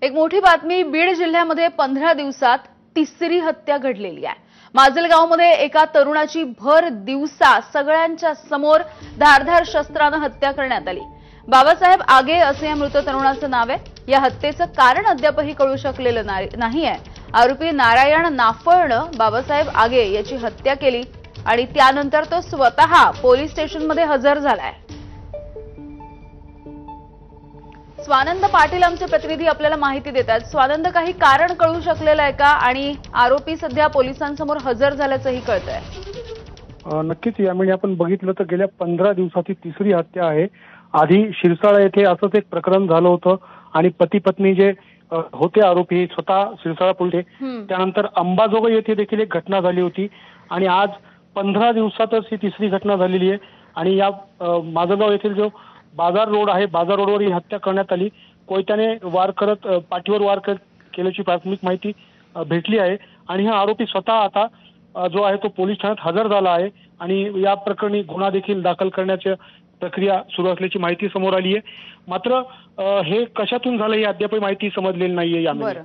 एक मोठी बातमी बीड जिल्ह्यामध्ये 15 दिवसात तिसरी हत्या घडलेली आहे। माजलगावमध्ये एका तरुणाची भर दिवसा सगळ्यांच्या समोर धारधार शस्त्राने हत्या करण्यात आली। बाबासाहेब आगे असे या मृत तरुणाचे नाव आहे। या हत्येचं कारण अद्यापही कळू शकलेलं नाहीये। आरोपी नारायण नाफळने बाबासाहेब आगे याची हत्या केली आणि त्यानंतर तो स्वतः पोलीस स्टेशनमध्ये हजर झालाय। स्वानंद पाटील आमचे प्रतिनिधी आपल्याला माहिती देतात। स्वानंद, काही कारण कळू शकलेलं आहे का आणि आरोपी सध्या पोलिसांसमोर हजर झाल्याचंही कळतंय? नक्कीच यामुळे आपण बघितलं तर गेल्या 15 दिवसाची तिसरी हत्या आहे। आधी शिरसाळा येथे असंच एक प्रकरण झालं होतं आणि पती पत्नी जे होते आरोपी स्वतः शिरसाळा पोलीस, त्यानंतर अंबाजोगाई येथे देखील एक घटना झाली होती आणि आज 15 दिवसातच ही तिसरी घटना झालेली आहे। आणि या माजलगाव येथील जो बाजार रोड आहे, बाजार रोडवर ही हत्या करण्यात आली। कोयत्याने वार करत पाठीवर वार केल्याची प्राथमिक माहिती भेटली आहे आणि हा आरोपी स्वतः आता जो आहे तो पोलीस ठाण्यात हजर झाला आहे आणि या प्रकरणी गुन्हा देखील दाखल करण्याची प्रक्रिया सुरू असल्याची माहिती समोर आली आहे। मात्र हे कशातून झालं हे अद्याप माहिती समजलेली नाहीये यामध्ये।